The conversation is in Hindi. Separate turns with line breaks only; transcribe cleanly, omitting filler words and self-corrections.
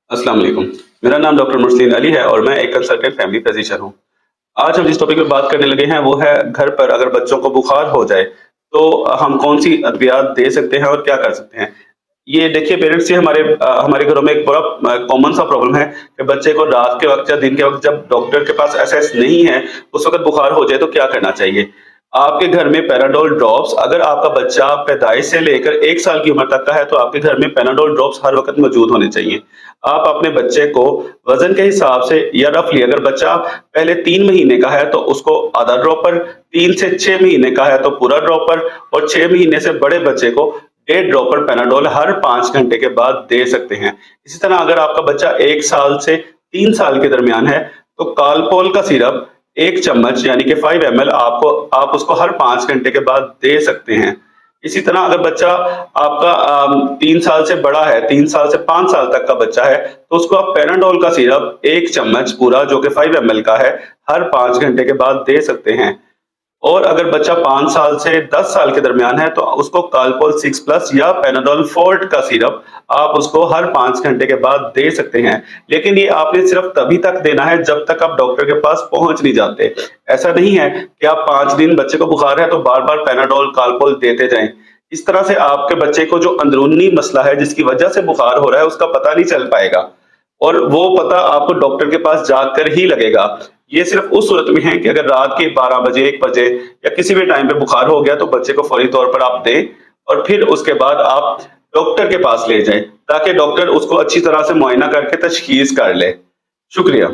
अस्सलाम वालेकुम। मेरा नाम डॉक्टर मुर्सलीन अली है और मैं एक कंसल्टेंट फैमिली फिजिशियन हूँ। आज हम जिस टॉपिक पे बात करने लगे हैं वो है घर पर अगर बच्चों को बुखार हो जाए तो हम कौन-सी अद्वियात दे सकते हैं और क्या कर सकते हैं? ये देखिए पेरेंट्स ये हमारे घरों में एक बड़ा कॉमन सा प्रॉब्लम है कि बच्चे को रात के वक़्त या दिन के वक़्त जब डॉक्टर के पास एक्सेस नहीं है, उस वक़्त बुखार हो जाए तो क्या करना चाहिए? आपके घर में पैराडोल ड्रॉप्स अगर आपका बच्चा पैदाइश से लेकर 1 साल की उम्र तक का है तो आपके घर में पैराडोल ड्रॉप्स हर वक़्त मौजूद होने चाहिए। आप अपने बच्चे को वज़न के हिसाब से या रफ़ली अगर बच्चा पहले 3 महीने का है तो उसको आधा ड्रॉपर, 3 से 6 महीने का है तो पूरा ड्रॉपर और 6 महीने से बड़े बच्चे को 1.5 ड्रॉपर पैनाडोल हर 5 घंटे के बाद दे सकते हैं। इसी तरह अगर आपका बच्चा 1 साल से 3 साल के दरमियान है तो कालपोल का सिरप 1 चम्मच यानी कि 5 ml आप उसको हर 5 घंटे के बाद दे सकते हैं। इसी तरह अगर बच्चा आपका 3 साल से बड़ा है, 3 साल से 5 साल तक का बच्चा है, तो उसको आप पैनाडोल का सिरप 1 चम्मच पूरा जो कि 5 ml का है, हर 5 घंटे के बाद दे सकते हैं। और अगर बच्चा 5 साल से 10 साल के दरमियान है तो उसको कालपोल 6 प्लस या पैनाडोल फोर्ट का सिरप आप उसको हर 5 घंटे के बाद दे सकते हैं। लेकिन ये आपने सिर्फ तभी तक देना है जब तक आप डॉक्टर के पास पहुंच नहीं जाते। ऐसा नहीं है कि आप 5 दिन बच्चे को बुखार है तो बार-बार पैनाडोल, कालपोल देते जाएं। इस तरह से आपके बच्चे को जो अंदरूनी मसला है जिसकी वजह से बुखार हो रहा है उसका पता नहीं चल पाएगा और वो पता आपको डॉक्टर के पास जाकर ही लगेगा। ये सिर्फ उस सूरत में है कि अगर रात के 12 बजे, 1 बजे या किसी भी टाइम पे बुखार हो गया तो बच्चे को फौरी तौर पर आप दें और फिर उसके बाद आप डॉक्टर के पास ले जाएं ताकि डॉक्टर उसको अच्छी तरह से मुआयना करके तशखीस कर ले। शुक्रिया।